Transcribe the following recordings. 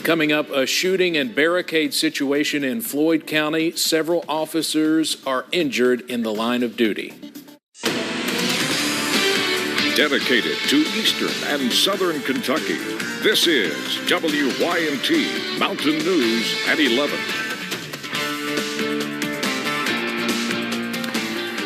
Coming up, a shooting and barricade situation in Floyd County. Several officers are injured in the line of duty. Dedicated to Eastern and Southern Kentucky, this is WYMT Mountain News at 11.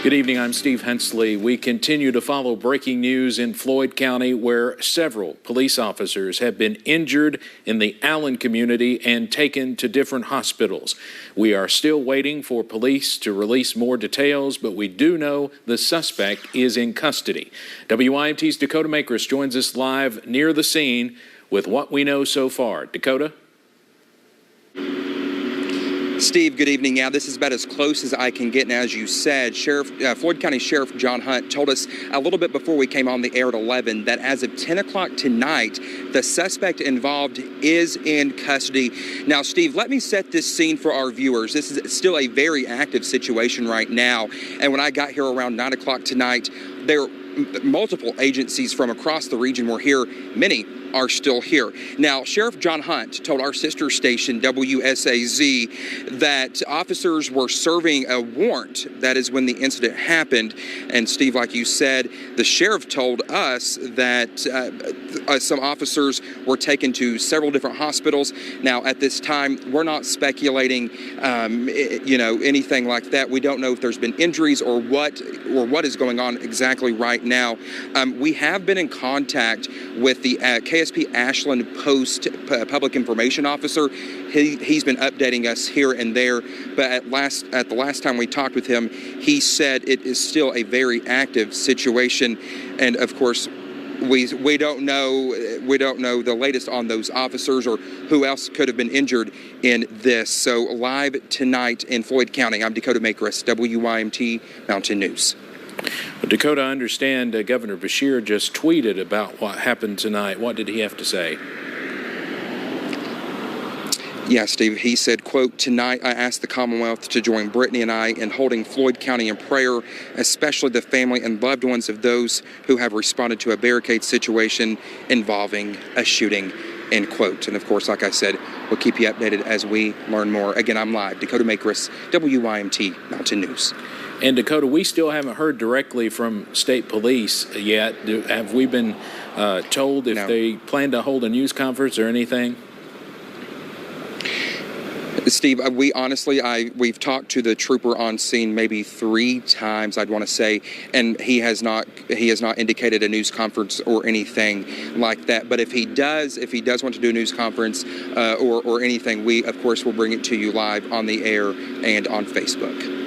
Good evening, I'm Steve Hensley. We continue to follow breaking news in Floyd County where several police officers have been injured in the Allen community and taken to different hospitals. We are still waiting for police to release more details, but we do know the suspect is in custody. WYMT's Dakota Makris joins us live near the scene with what we know so far. Dakota? Steve, good evening. Now, this is about as close as I can get. And as you said, Floyd County Sheriff John Hunt told us a little bit before we came on the air at 11 that as of 10 o'clock tonight, the suspect involved is in custody. Now, Steve, let me set this scene for our viewers. This is still a very active situation right now. And when I got here around 9 o'clock tonight, there multiple agencies from across the region were here. Many are still here. Now, Sheriff John Hunt told our sister station, WSAZ, that officers were serving a warrant. That is when the incident happened. And Steve, like you said, the sheriff told us that some officers were taken to several different hospitals. Now, at this time, we're not speculating, anything like that. We don't know if there's been injuries or what is going on exactly right now. We have been in contact with the KSP Ashland Post Public Information Officer. He's been updating us here and there, but at the last time we talked with him, he said it is still a very active situation, and of course, we don't know the latest on those officers or who else could have been injured in this. So live tonight in Floyd County, I'm Dakota Makris, WYMT Mountain News. Well, Dakota, I understand Governor Beshear just tweeted about what happened tonight. What did he have to say? Yeah, Steve, he said, quote, "Tonight I asked the Commonwealth to join Brittany and I in holding Floyd County in prayer, especially the family and loved ones of those who have responded to a barricade situation involving a shooting," end quote. And of course, like I said, we'll keep you updated as we learn more. Again, I'm live. Dakota Makris, WYMT Mountain News. And Dakota, we still haven't heard directly from state police yet. Have we been told if they plan to hold a news conference or anything? Steve, we've talked to the trooper on scene maybe 3 times, I'd want to say, and he has not indicated a news conference or anything like that. But if he does want to do a news conference or anything, we of course will bring it to you live on the air and on Facebook.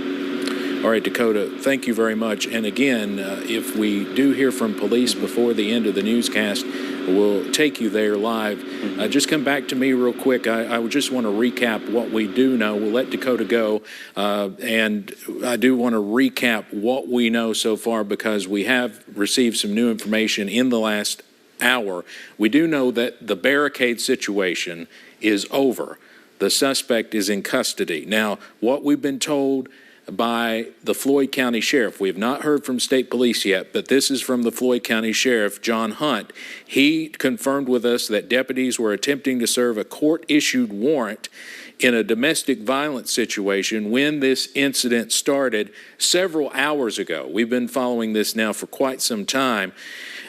All right, Dakota, thank you very much. And again, if we do hear from police before the end of the newscast, we'll take you there live. Just come back to me real quick. I just want to recap what we do know. We'll let Dakota go. And I do want to recap what we know so far because we have received some new information in the last hour. We do know that the barricade situation is over. The suspect is in custody. Now, what we've been told by the Floyd County Sheriff. We have not heard from state police yet, but this is from the Floyd County Sheriff, John Hunt. He confirmed with us that deputies were attempting to serve a court-issued warrant in a domestic violence situation when this incident started several hours ago. We've been following this now for quite some time.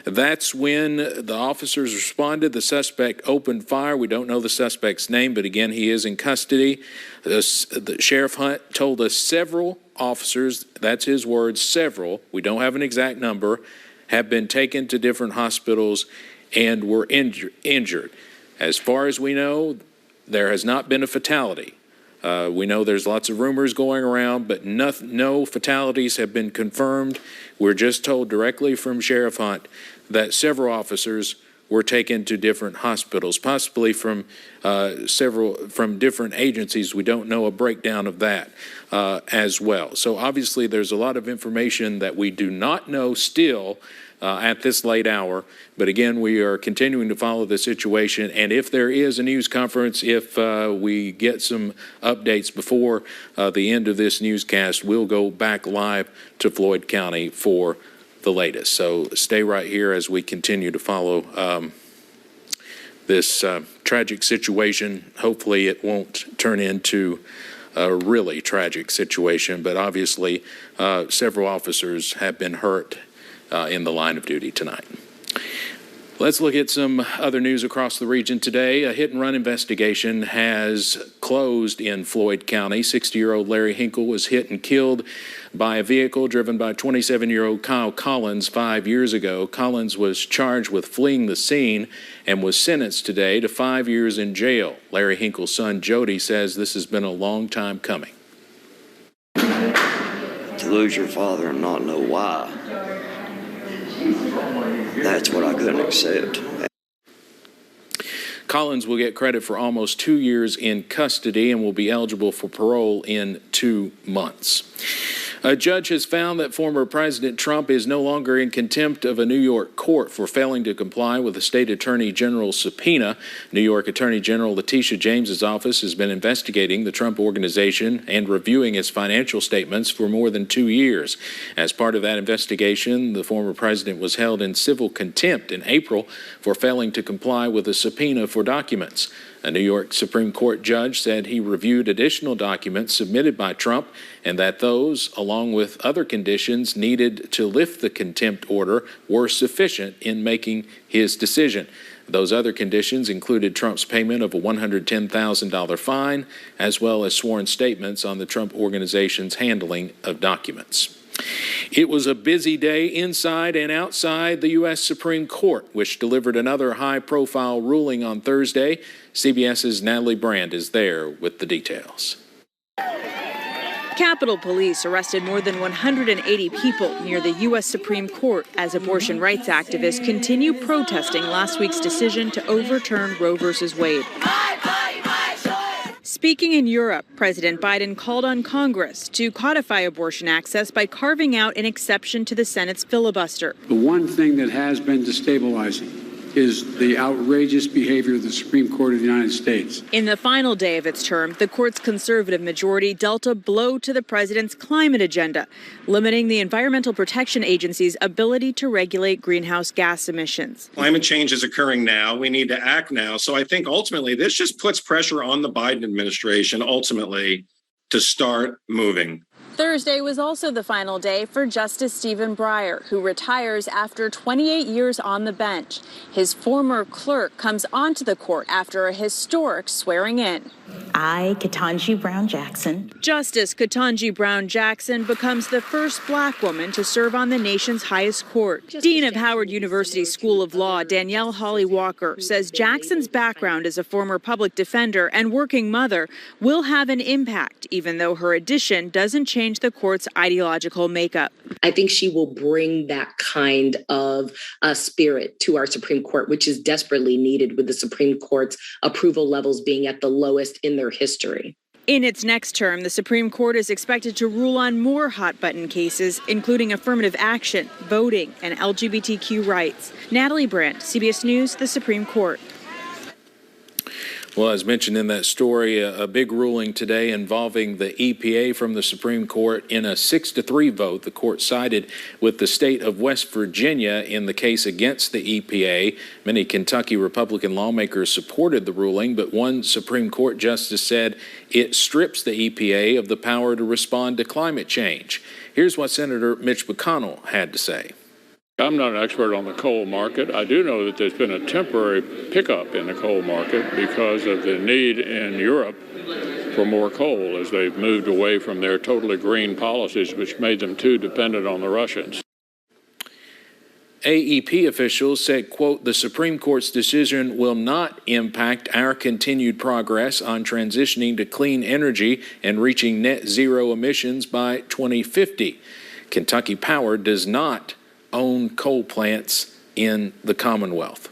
That's when the officers responded. The suspect opened fire. We don't know the suspect's name, but again, he is in custody. The Sheriff Hunt told us several officers, that's his words, several, we don't have an exact number, have been taken to different hospitals and were injured. As far as we know, there has not been a fatality. We know there's lots of rumors going around, but no fatalities have been confirmed. We're just told directly from Sheriff Hunt that several officers were taken to different hospitals, possibly from different agencies. We don't know a breakdown of that as well. So obviously there's a lot of information that we do not know still at this late hour. But again, we are continuing to follow the situation. And if there is a news conference, if we get some updates before the end of this newscast, we'll go back live to Floyd County for the latest. So stay right here as we continue to follow this tragic situation. Hopefully it won't turn into a really tragic situation, but obviously several officers have been hurt in the line of duty tonight. Let's look at some other news across the region today. A hit-and-run investigation has closed in Floyd County. 60-year-old Larry Hinkle was hit and killed by a vehicle driven by 27-year-old Kyle Collins 5 years ago. Collins was charged with fleeing the scene and was sentenced today to 5 years in jail. Larry Hinkle's son, Jody, says this has been a long time coming. To lose your father and not know why, that's what I couldn't accept. Collins will get credit for almost 2 years in custody and will be eligible for parole in 2 months. A judge has found that former President Trump is no longer in contempt of a New York court for failing to comply with the state attorney general's subpoena. New York Attorney General Letitia James's office has been investigating the Trump organization and reviewing its financial statements for more than 2 years. As part of that investigation, the former president was held in civil contempt in April for failing to comply with a subpoena for documents. A New York Supreme Court judge said he reviewed additional documents submitted by Trump and that those, along with other conditions needed to lift the contempt order, were sufficient in making his decision. Those other conditions included Trump's payment of a $110,000 fine, as well as sworn statements on the Trump organization's handling of documents. It was a busy day inside and outside the U.S. Supreme Court, which delivered another high-profile ruling on Thursday. CBS's Natalie Brand is there with the details. Capitol Police arrested more than 180 people near the U.S. Supreme Court as abortion rights activists continue protesting last week's decision to overturn Roe v. Wade. Speaking in Europe, President Biden called on Congress to codify abortion access by carving out an exception to the Senate's filibuster. The one thing that has been destabilizing is the outrageous behavior of the Supreme Court of the United States. In the final day of its term, the court's conservative majority dealt a blow to the president's climate agenda, limiting the Environmental Protection Agency's ability to regulate greenhouse gas emissions. Climate change is occurring now. We need to act now. So I think ultimately this just puts pressure on the Biden administration ultimately to start moving. Thursday was also the final day for Justice Stephen Breyer, who retires after 28 years on the bench. His former clerk comes onto the court after a historic swearing in. I, Ketanji Brown Jackson. Justice Ketanji Brown Jackson becomes the first black woman to serve on the nation's highest court. Dean of Howard University School of Law, Danielle Holly Walker, says Jackson's background as a former public defender and working mother will have an impact, even though her addition doesn't change the court's ideological makeup. I think she will bring that kind of spirit to our Supreme Court, which is desperately needed with the Supreme Court's approval levels being at the lowest in their history. In its next term, the Supreme Court is expected to rule on more hot-button cases, including affirmative action, voting, and LGBTQ rights. Natalie Brandt, CBS News, the Supreme Court. Well, as mentioned in that story, a big ruling today involving the EPA from the Supreme Court. In a 6-3 vote, the court sided with the state of West Virginia in the case against the EPA. Many Kentucky Republican lawmakers supported the ruling, but one Supreme Court justice said it strips the EPA of the power to respond to climate change. Here's what Senator Mitch McConnell had to say. I'm not an expert on the coal market. I do know that there's been a temporary pickup in the coal market because of the need in Europe for more coal as they've moved away from their totally green policies, which made them too dependent on the Russians. AEP officials said, quote, the Supreme Court's decision will not impact our continued progress on transitioning to clean energy and reaching net zero emissions by 2050. Kentucky Power does not own coal plants in the Commonwealth.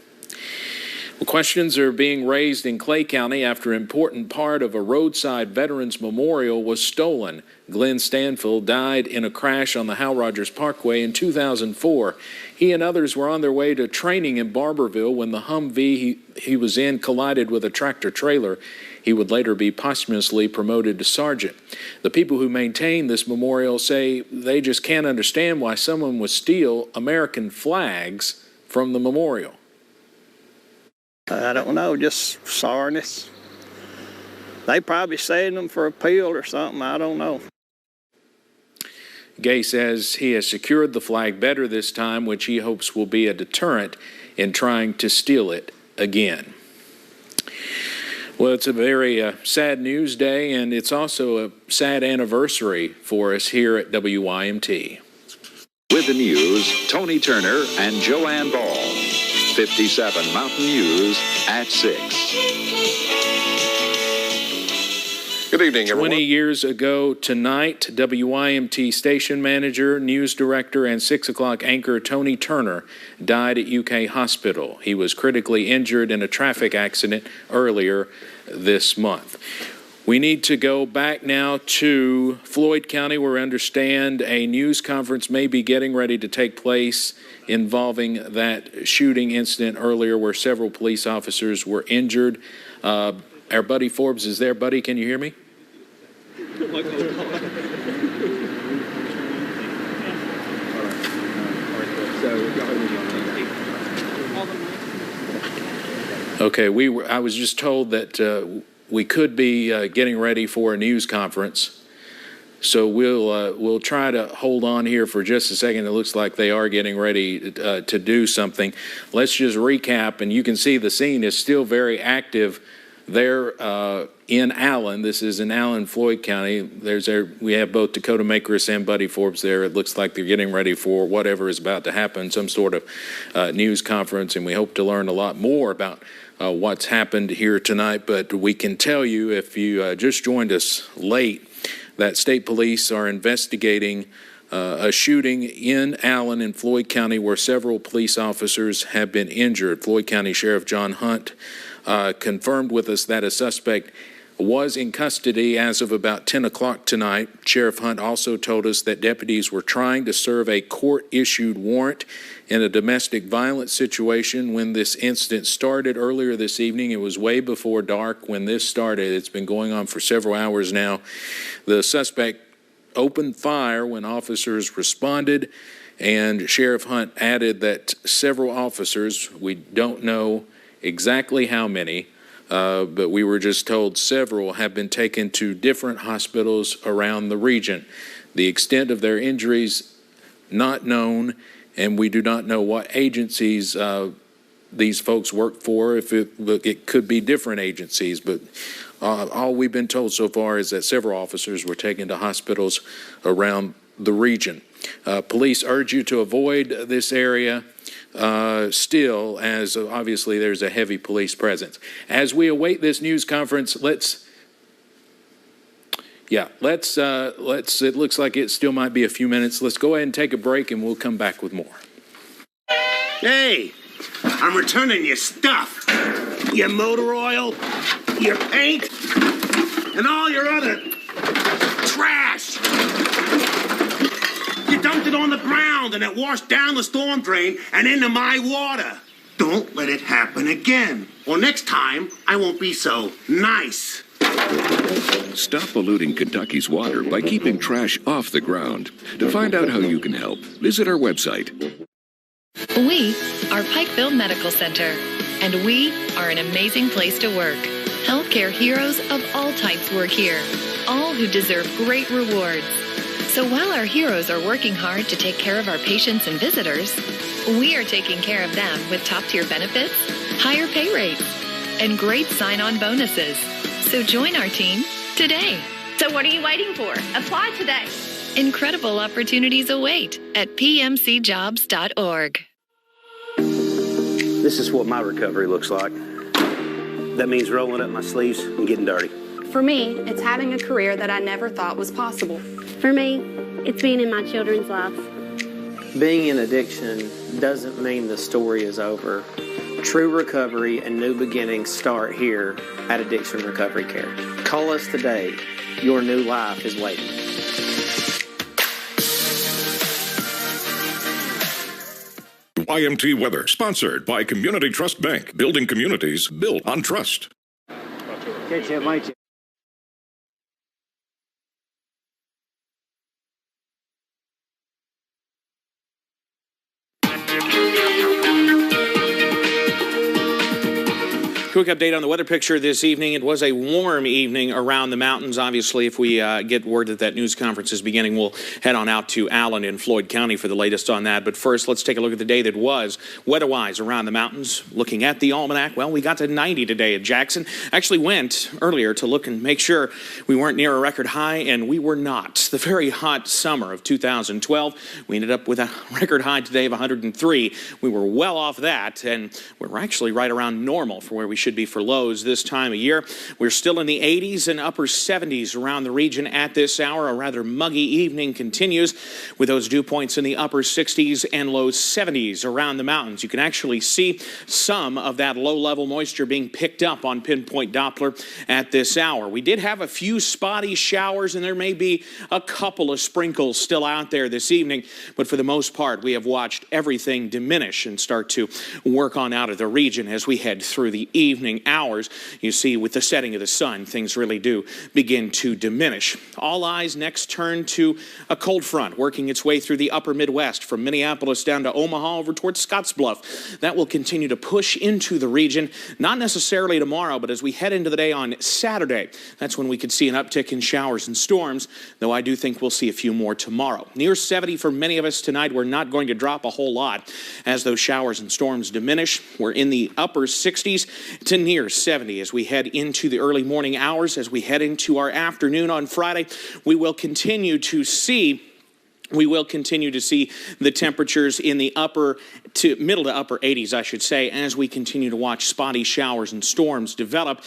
Well, questions are being raised in Clay County after an important part of a roadside Veterans Memorial was stolen. Glenn Stanfield died in a crash on the Hal Rogers Parkway in 2004. He and others were on their way to training in Barberville when the Humvee he was in collided with a tractor trailer. He would later be posthumously promoted to sergeant. The people who maintain this memorial say they just can't understand why someone would steal American flags from the memorial. I don't know, just soreness. They probably saved them for appeal or something. I don't know. Gay says he has secured the flag better this time, which he hopes will be a deterrent in trying to steal it again. Well, it's a very sad news day, and it's also a sad anniversary for us here at WYMT. With the news, Tony Turner and Joanne Ball. 57 Mountain News at 6. Good evening, everyone. 20 years ago tonight, WYMT station manager, news director, and 6 o'clock anchor Tony Turner died at UK Hospital. He was critically injured in a traffic accident earlier this month. We need to go back now to Floyd County, where we understand a news conference may be getting ready to take place involving that shooting incident earlier where several police officers were injured. Our buddy Forbes is there. Buddy, can you hear me? Okay, I was just told that we could be getting ready for a news conference, so we'll try to hold on here for just a second. It looks like they are getting ready to do something. Let's just recap, and you can see the scene is still very active there in Allen. This is in Allen, Floyd County. We have both Dakota Makris and Buddy Forbes there. It looks like they're getting ready for whatever is about to happen, some sort of news conference, and we hope to learn a lot more about what's happened here tonight. But we can tell you, if you just joined us late, that state police are investigating a shooting in Allen in Floyd County where several police officers have been injured. Floyd County Sheriff John Hunt confirmed with us that a suspect was in custody as of about 10 o'clock tonight. Sheriff Hunt also told us that deputies were trying to serve a court-issued warrant in a domestic violence situation when this incident started earlier this evening. It was way before dark when this started. It's been going on for several hours now. The suspect opened fire when officers responded, and Sheriff Hunt added that several officers, we don't know exactly how many, but we were just told several have been taken to different hospitals around the region. The extent of their injuries, not known, and we do not know what agencies these folks work for. If it could be different agencies, but all we've been told so far is that several officers were taken to hospitals around the region. Police urge you to avoid this area still, as obviously there's a heavy police presence. As we await this news conference, it looks like it still might be a few minutes. Let's go ahead and take a break, and we'll come back with more. Hey, I'm returning your stuff. Your motor oil, your paint, and all your other trash. You dumped it on the ground and it washed down the storm drain and into my water. Don't let it happen again. Or next time, I won't be so nice. Stop polluting Kentucky's water by keeping trash off the ground. To find out how you can help, visit our website. We are Pikeville Medical Center, and we are an amazing place to work. Healthcare heroes of all types work here, all who deserve great rewards. So while our heroes are working hard to take care of our patients and visitors, we are taking care of them with top-tier benefits, higher pay rates, and great sign-on bonuses. So join our team today. So what are you waiting for? Apply today. Incredible opportunities await at pmcjobs.org. This is what my recovery looks like. That means rolling up my sleeves and getting dirty. For me, it's having a career that I never thought was possible. For me, it's being in my children's lives. Being in addiction doesn't mean the story is over. True recovery and new beginnings start here at Addiction Recovery Care. Call us today. Your new life is waiting. YMT weather, sponsored by Community Trust Bank, building communities built on trust. Catch you, might you? Quick update on the weather picture this evening. It was a warm evening around the mountains. Obviously, if we get word that news conference is beginning, we'll head on out to Allen in Floyd County for the latest on that. But first, let's take a look at the day that was weather-wise around the mountains. Looking at the almanac, well, we got to 90 today at Jackson. Actually went earlier to look and make sure we weren't near a record high, and we were not. The very hot summer of 2012, we ended up with a record high today of 103. We were well off that, and we're actually right around normal for where we should be for lows this time of year. We're still in the 80s and upper 70s around the region at this hour. A rather muggy evening continues with those dew points in the upper 60s and low 70s around the mountains. You can actually see some of that low-level moisture being picked up on pinpoint Doppler at this hour. We did have a few spotty showers, and there may be a couple of sprinkles still out there this evening, but for the most part, we have watched everything diminish and start to work on out of the region as we head through the evening hours. You see, with the setting of the sun, things really do begin to diminish. All eyes next turn to a cold front working its way through the upper Midwest from Minneapolis down to Omaha over towards Scottsbluff. That will continue to push into the region, not necessarily tomorrow, but as we head into the day on Saturday, that's when we could see an uptick in showers and storms, though I do think we'll see a few more tomorrow. Near 70 for many of us tonight. We're not going to drop a whole lot as those showers and storms diminish. We're in the upper 60s to near 70 as we head into the early morning hours. As we head into our afternoon on Friday, we will continue to see the temperatures in the middle to upper 80s, I should say, as we continue to watch spotty showers and storms develop.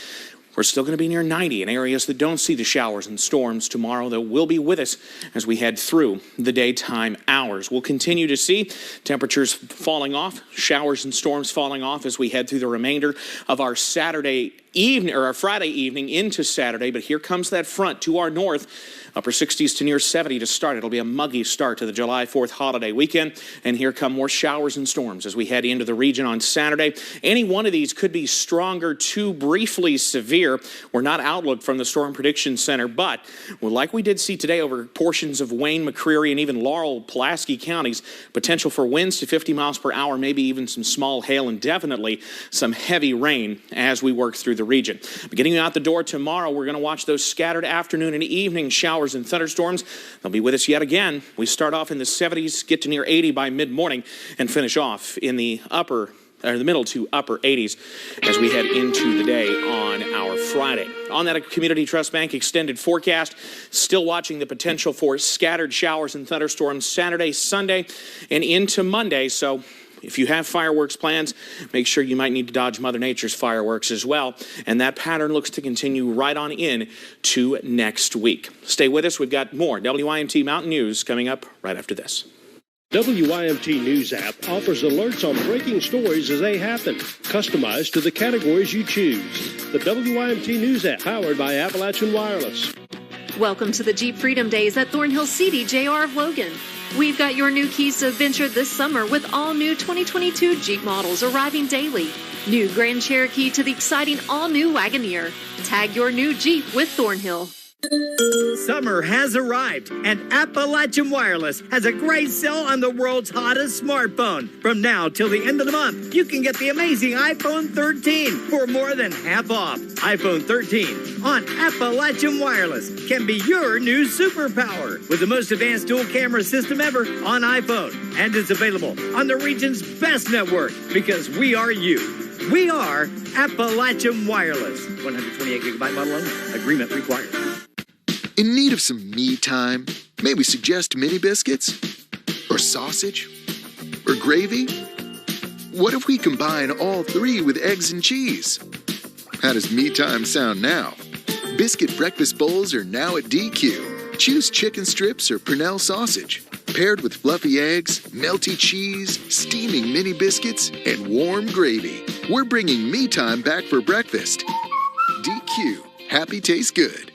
We're still going to be near 90 in areas that don't see the showers and storms tomorrow, that will be with us as we head through the daytime hours. We'll continue to see temperatures falling off, showers and storms falling off as we head through the remainder of our Saturday evening, or our Friday evening into Saturday. But here comes that front to our north. Upper 60s to near 70 to start. It'll be a muggy start to the July 4th holiday weekend. And here come more showers and storms as we head into the region on Saturday. Any one of these could be stronger to briefly severe. We're not outlook from the Storm Prediction Center, but like we did see today over portions of Wayne, McCreary, and even Laurel, Pulaski counties, potential for winds to 50 miles per hour, maybe even some small hail, and definitely some heavy rain as we work through the region. Beginning out the door tomorrow, we're going to watch those scattered afternoon and evening showers and thunderstorms. They'll be with us yet again. We start off in the 70s, get to near 80 by mid-morning, and finish off in the middle to upper 80s as we head into the day on our Friday. On that Community Trust Bank extended forecast, still watching the potential for scattered showers and thunderstorms Saturday, Sunday, and into Monday. So if you have fireworks plans, make sure you might need to dodge Mother Nature's fireworks as well. And that pattern looks to continue right on in to next week. Stay with us. We've got more WYMT Mountain News coming up right after this. WYMT News app offers alerts on breaking stories as they happen, customized to the categories you choose. The WYMT News app, powered by Appalachian Wireless. Welcome to the Jeep Freedom Days at Thornhill CDJR of Logan. We've got your new keys to adventure this summer with all new 2022 Jeep models arriving daily. New Grand Cherokee to the exciting all-new Wagoneer. Tag your new Jeep with Thornhill. Summer has arrived, and Appalachian Wireless has a great sale on the world's hottest smartphone. From now till the end of the month, you can get the amazing iPhone 13 for more than half off. iPhone 13 on Appalachian Wireless can be your new superpower with the most advanced dual camera system ever on iPhone. And it's available on the region's best network because we are you. We are Appalachian Wireless. 128 gigabyte model only. Agreement required. In need of some me time? May we suggest mini biscuits? Or sausage? Or gravy? What if we combine all three with eggs and cheese? How does me time sound now? Biscuit breakfast bowls are now at DQ. Choose chicken strips or Purnell sausage. Paired with fluffy eggs, melty cheese, steaming mini biscuits, and warm gravy. We're bringing me time back for breakfast. DQ. Happy tastes good.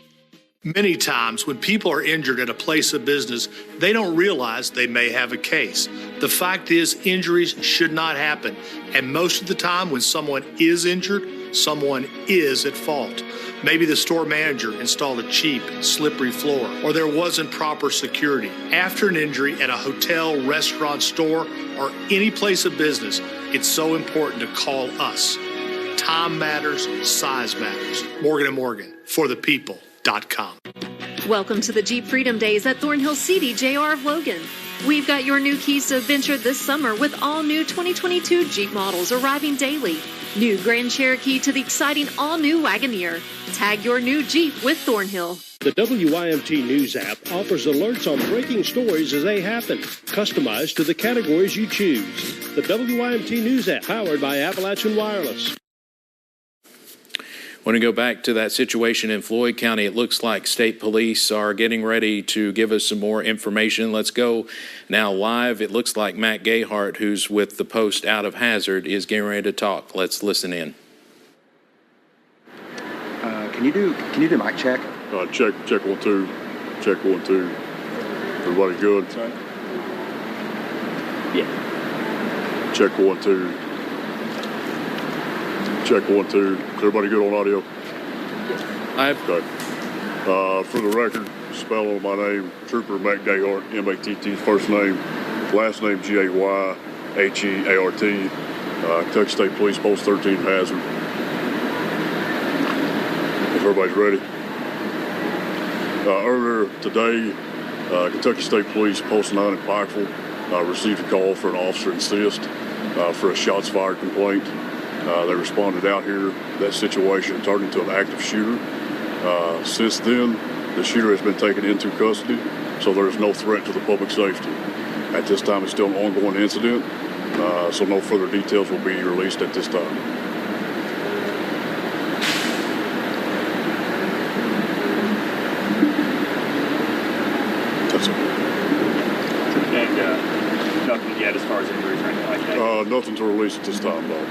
Many times when people are injured at a place of business, they don't realize they may have a case. The fact is, injuries should not happen. And most of the time when someone is injured, someone is at fault. Maybe the store manager installed a cheap, slippery floor, or there wasn't proper security. After an injury at a hotel, restaurant, store, or any place of business, it's so important to call us. Time matters, size matters. Morgan & Morgan, for the people.com. Welcome to the Jeep Freedom Days at Thornhill City JR of Logan. We've got your new keys to adventure this summer with all new 2022 Jeep models arriving daily. New Grand Cherokee to the exciting all-new Wagoneer. Tag your new Jeep with Thornhill. The WYMT News app offers alerts on breaking stories as they happen, customized to the categories you choose. The WYMT News app, powered by Appalachian Wireless. Want to go back to that situation in Floyd County? It looks like state police are getting ready to give us some more information. Let's go now live. It looks like Matt Gayhart, who's with the Post out of Hazard, is getting ready to talk. Let's listen in. Can you do mic check? Check 1 2. Check 1 2. Everybody good? Sorry. Yeah. Check 1 2. Check 1 2. Is everybody good on audio? Okay. For the record, spelling of my name, Trooper Matt Gayhart, M-A-T-T, first name, last name G-A-Y-H-E-A-R-T, Kentucky State Police, Post 13, Hazard. If everybody's ready. Earlier today, Kentucky State Police, Post 9 in Pikeville, received a call for an officer assist for a shots fired complaint. They responded out here. That situation turned into an active shooter. Since then, the shooter has been taken into custody, so there is no threat to the public safety. At this time, it's still an ongoing incident, so no further details will be released at this time. That's it. And nothing yet as far as injuries or anything like that? Nothing to release at this time, though.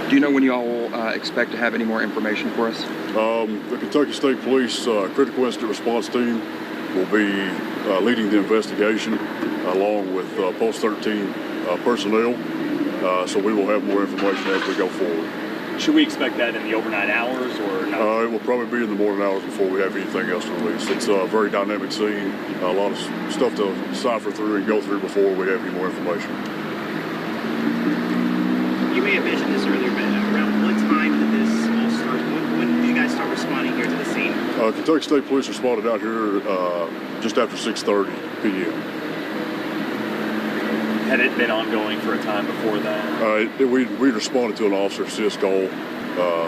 Do you know when you all will expect to have any more information for us? The Kentucky State Police Critical Incident Response Team will be leading the investigation along with Post 13 personnel, so we will have more information as we go forward. Should we expect that in the overnight hours or no? It will probably be in the morning hours before we have anything else to release. It's a very dynamic scene, a lot of stuff to cipher through and go through before we have any more information. You may have mentioned this earlier, but around what time did this all start? When did you guys start responding here to the scene? Kentucky State Police responded out here just after 6:30 p.m. Had it been ongoing for a time before that? We responded to an officer assist call,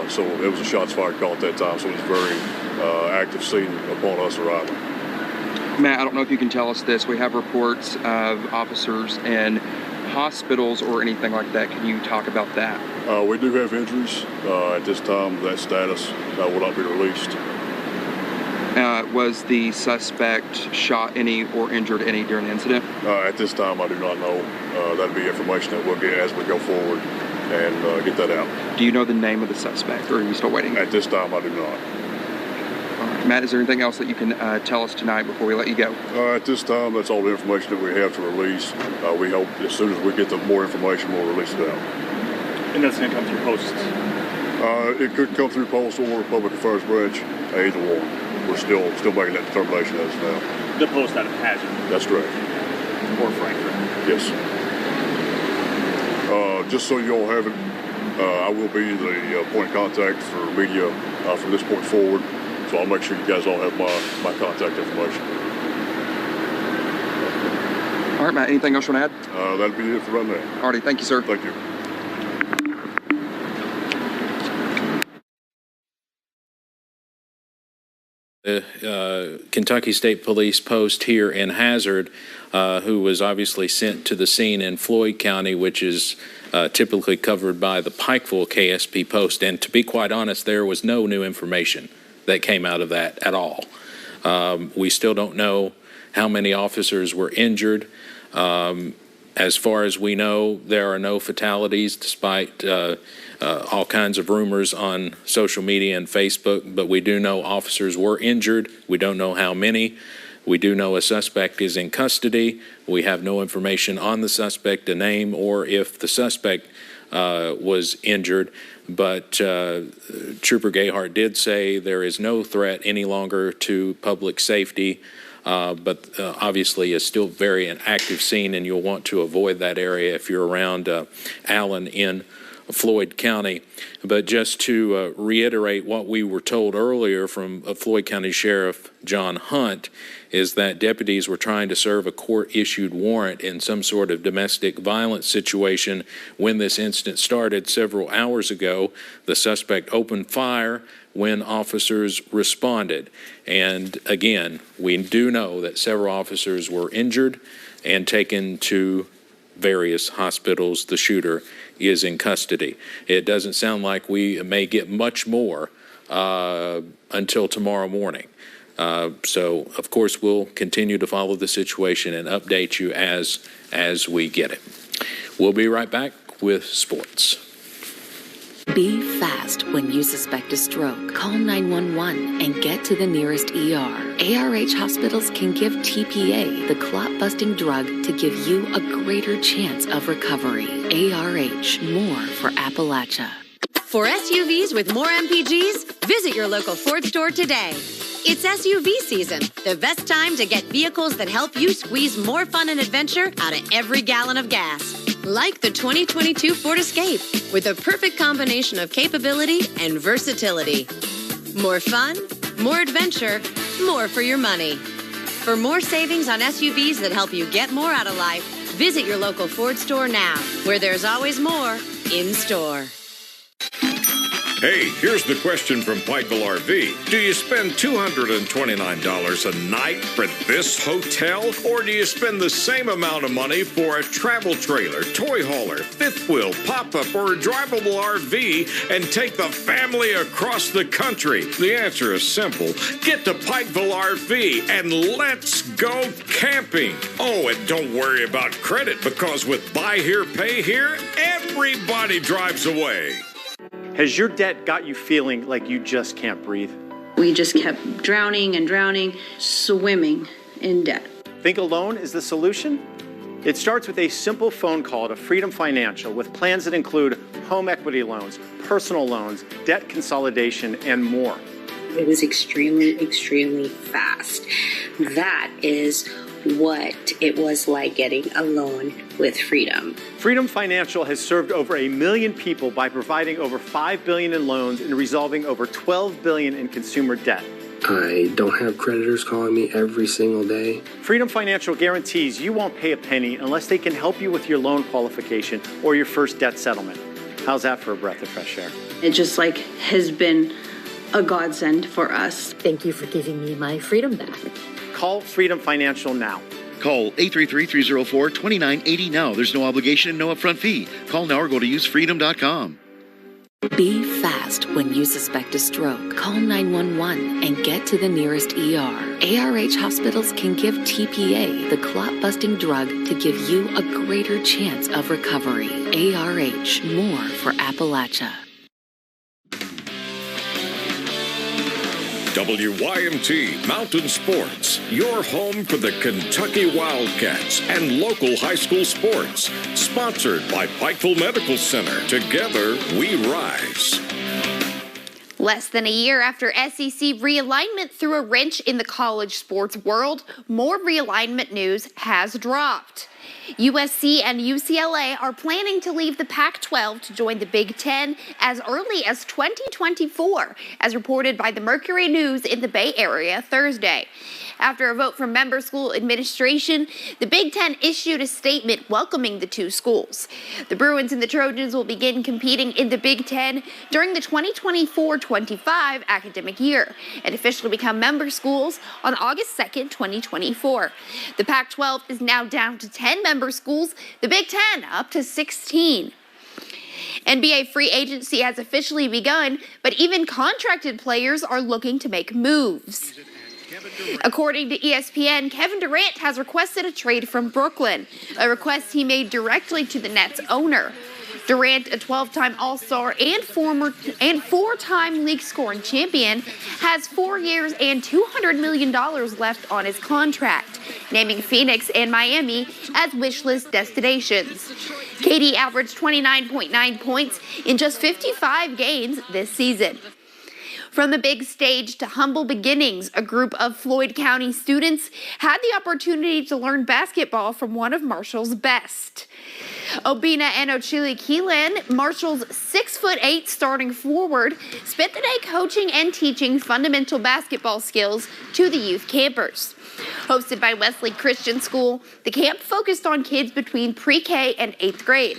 so it was a shots fired call at that time, so it was a very active scene upon us arriving. Matt, I don't know if you can tell us this. We have reports of officers in hospitals or anything like that. Can you talk about that? We do have injuries. At this time, that status will not be released. Was the suspect shot any or injured any during the incident? At this time, I do not know. That'll be information that we'll get as we go forward and get that out. Do you know the name of the suspect, or are you still waiting? At this time, I do not. All right. Matt, is there anything else that you can tell us tonight before we let you go? At this time, that's all the information that we have to release. We hope as soon as we get the more information, we'll release it out. And that's going to come through posts? It could come through post or public affairs branch, either one. We're still making that determination as of now. The post out of Hazard? That's correct. Or Frankfurt? Yes. Just so you all have it, I will be the point of contact for media from this point forward. So I'll make sure you guys all have my contact information. All right, Matt, anything else you want to add? That'll be it for right now. All right, thank you, sir. Thank you. The Kentucky State Police post here in Hazard, who was obviously sent to the scene in Floyd County, which is typically covered by the Pikeville KSP post. And to be quite honest, there was no new information that came out of that at all. We still don't know how many officers were injured. As far as we know, there are no fatalities despite all kinds of rumors on social media and Facebook, but we do know officers were injured. We don't know how many. We do know a suspect is in custody. We have no information on the suspect, a name, or if the suspect was injured. But Trooper Gayhart did say there is no threat any longer to public safety, but obviously it's still an active scene, and you'll want to avoid that area if you're around Allen in Floyd County. But just to reiterate what we were told earlier from Floyd County Sheriff John Hunt, is that deputies were trying to serve a court-issued warrant in some sort of domestic violence situation when this incident started several hours ago. The suspect opened fire when officers responded. And again, we do know that several officers were injured and taken to various hospitals. The shooter is in custody. It doesn't sound like we may get much more until tomorrow morning. So, of course, we'll continue to follow the situation and update you as we get it. We'll be right back with sports. Be fast when you suspect a stroke. Call 911 and get to the nearest ER. ARH hospitals can give TPA, the clot-busting drug, to give you a greater chance of recovery. ARH, more for Appalachia. For SUVs with more MPGs, visit your local Ford store today. It's SUV season, the best time to get vehicles that help you squeeze more fun and adventure out of every gallon of gas. Like the 2022 Ford Escape, with a perfect combination of capability and versatility. More fun, more adventure, more for your money. For more savings on SUVs that help you get more out of life, visit your local Ford store now, where there's always more in store. Hey, here's the question from Pikeville RV. Do you spend $229 a night for this hotel? Or do you spend the same amount of money for a travel trailer, toy hauler, fifth wheel, pop-up, or a drivable RV and take the family across the country? The answer is simple. Get to Pikeville RV and let's go camping. Oh, and don't worry about credit, because with Buy Here, Pay Here, everybody drives away. Has your debt got you feeling like you just can't breathe? We just kept drowning and drowning, swimming in debt. Think a loan is the solution? It starts with a simple phone call to Freedom Financial with plans that include home equity loans, personal loans, debt consolidation, and more. It was extremely, extremely fast. That is what it was like getting a loan with Freedom. Freedom Financial has served over 1 million people by providing over $5 billion in loans and resolving over $12 billion in consumer debt. I don't have creditors calling me every single day. Freedom Financial guarantees you won't pay a penny unless they can help you with your loan qualification or your first debt settlement. How's that for a breath of fresh air? It just has been a godsend for us. Thank you for giving me my freedom back. Call Freedom Financial now. Call 833-304-2980 now. There's no obligation and no upfront fee. Call now or go to usefreedom.com. Be fast when you suspect a stroke. Call 911 and get to the nearest ER. ARH hospitals can give TPA, the clot-busting drug, to give you a greater chance of recovery. ARH, more for Appalachia. WYMT Mountain Sports, your home for the Kentucky Wildcats and local high school sports. Sponsored by Pikeville Medical Center. Together, we rise. Less than a year after SEC realignment threw a wrench in the college sports world, more realignment news has dropped. USC and UCLA are planning to leave the Pac-12 to join the Big Ten as early as 2024, as reported by the Mercury News in the Bay Area Thursday. After a vote from member school administration, the Big Ten issued a statement welcoming the two schools. The Bruins and the Trojans will begin competing in the Big Ten during the 2024-25 academic year and officially become member schools on August 2nd, 2024. The Pac-12 is now down to 10 member schools, the Big Ten up to 16. NBA free agency has officially begun, but even contracted players are looking to make moves. According to ESPN, Kevin Durant has requested a trade from Brooklyn, a request he made directly to the Nets owner. Durant, a 12-time All-Star and four-time league scoring champion, has 4 years and $200 million left on his contract, naming Phoenix and Miami as wish list destinations. KD averaged 29.9 points in just 55 games this season. From the big stage to humble beginnings, a group of Floyd County students had the opportunity to learn basketball from one of Marshall's best. Obina and Ochili Keelan, Marshall's 6'8" starting forward, spent the day coaching and teaching fundamental basketball skills to the youth campers. Hosted by Wesley Christian School, the camp focused on kids between pre-K and 8th grade.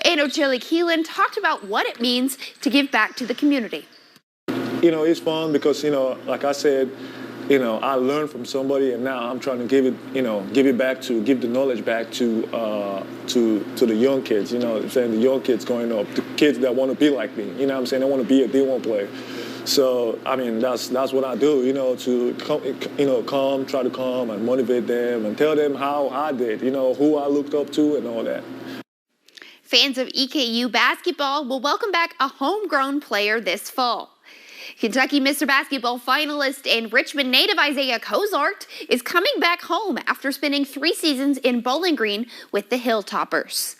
And Ochili Keelan talked about what it means to give back to the community. You know, it's fun because, you know, like I said, you know, I learned from somebody, and now I'm trying to give it, you know, give the knowledge back to the young kids. You know what I'm saying? The young kids growing up, the kids that want to be like me. You know what I'm saying? They want to be a D1 player. So, I mean, that's what I do, you know, to try to come and motivate them and tell them how I did, you know, who I looked up to and all that. Fans of EKU basketball will welcome back a homegrown player this fall. Kentucky Mr. Basketball finalist and Richmond native Isaiah Cozart is coming back home after spending 3 seasons in Bowling Green with the Hilltoppers.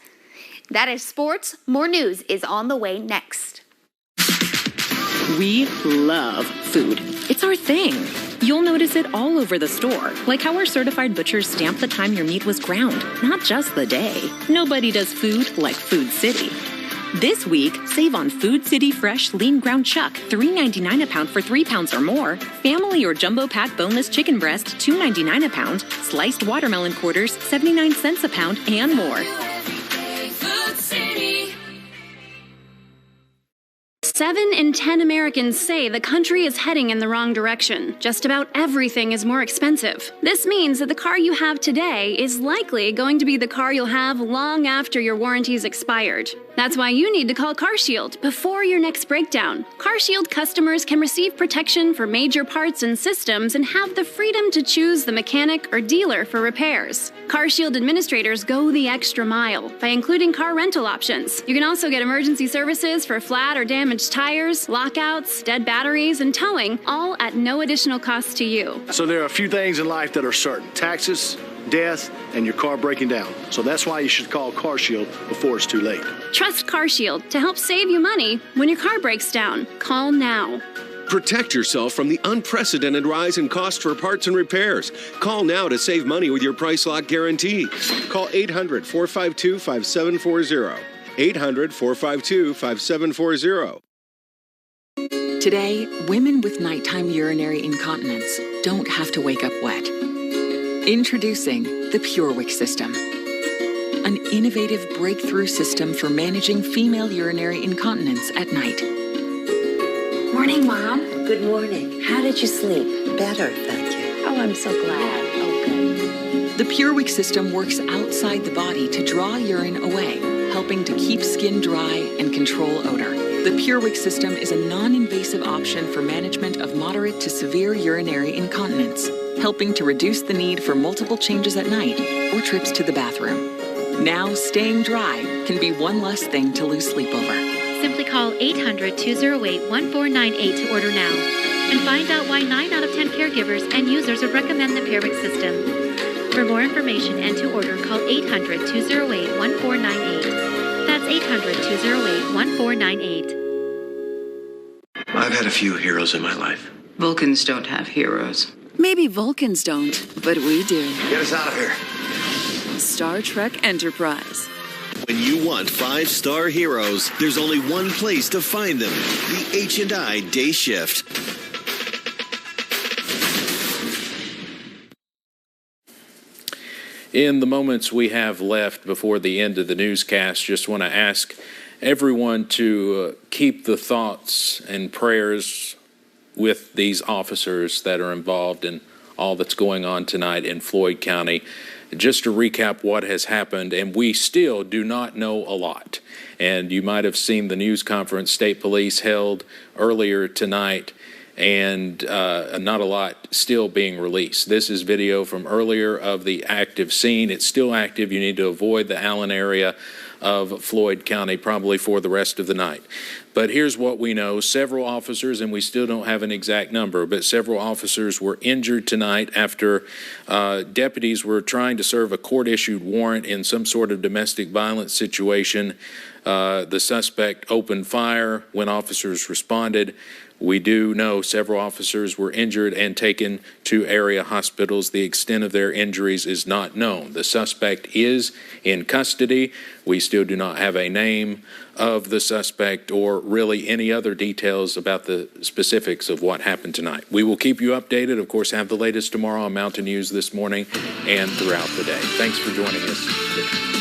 That is sports. More news is on the way next. We love food. It's our thing. You'll notice it all over the store, like how our certified butchers stamp the time your meat was ground, not just the day. Nobody does food like Food City. This week, save on Food City Fresh Lean Ground Chuck, $3.99 a pound for 3 pounds or more. Family or Jumbo Pack Boneless Chicken Breast, $2.99 a pound. Sliced watermelon quarters, 79 cents a pound, and more. Food City. 7 in 10 Americans say the country is heading in the wrong direction. Just about everything is more expensive. This means that the car you have today is likely going to be the car you'll have long after your warranty's expired. That's why you need to call CarShield before your next breakdown. CarShield customers can receive protection for major parts and systems and have the freedom to choose the mechanic or dealer for repairs. CarShield administrators go the extra mile by including car rental options. You can also get emergency services for flat or damaged tires, lockouts, dead batteries, and towing, all at no additional cost to you. So there are a few things in life that are certain: taxes, death, and your car breaking down. So that's why you should call CarShield before it's too late. Trust CarShield to help save you money when your car breaks down. Call now. Protect yourself from the unprecedented rise in cost for parts and repairs. Call now to save money with your price lock guarantee. Call 800-452-5740. 800-452-5740. Today, women with nighttime urinary incontinence don't have to wake up wet. Introducing the PureWick system, an innovative breakthrough system for managing female urinary incontinence at night. Morning, Mom. Good morning. How did you sleep? Better, thank you. Oh, I'm so glad. Oh, good. The PureWick system works outside the body to draw urine away, helping to keep skin dry and control odor. The PureWick system is a non-invasive option for management of moderate to severe urinary incontinence, helping to reduce the need for multiple changes at night or trips to the bathroom. Now, staying dry can be one less thing to lose sleep over. Simply call 800-208-1498 to order now and find out why 9 out of 10 caregivers and users would recommend the PureWick system. For more information and to order, call 800-208-1498. That's 800-208-1498. I've had a few heroes in my life. Vulcans don't have heroes. Maybe Vulcans don't, but we do. Get us out of here. Star Trek Enterprise. When you want 5-star heroes, there's only one place to find them: the H&I Day Shift. In the moments we have left before the end of the newscast, just want to ask everyone to keep the thoughts and prayers with these officers that are involved in all that's going on tonight in Floyd County. Just to recap what has happened, and we still do not know a lot. And you might have seen the news conference State Police held earlier tonight, and not a lot still being released. This is video from earlier of the active scene. It's still active. You need to avoid the Allen area of Floyd County probably for the rest of the night. But here's what we know. Several officers, and we still don't have an exact number, but several officers were injured tonight after deputies were trying to serve a court-issued warrant in some sort of domestic violence situation The suspect opened fire when officers responded. We do know several officers were injured and taken to area hospitals. The extent of their injuries is not known. The suspect is in custody. We still do not have a name of the suspect or really any other details about the specifics of what happened tonight. We will keep you updated. Of course, have the latest tomorrow on Mountain News this morning and throughout the day. Thanks for joining us.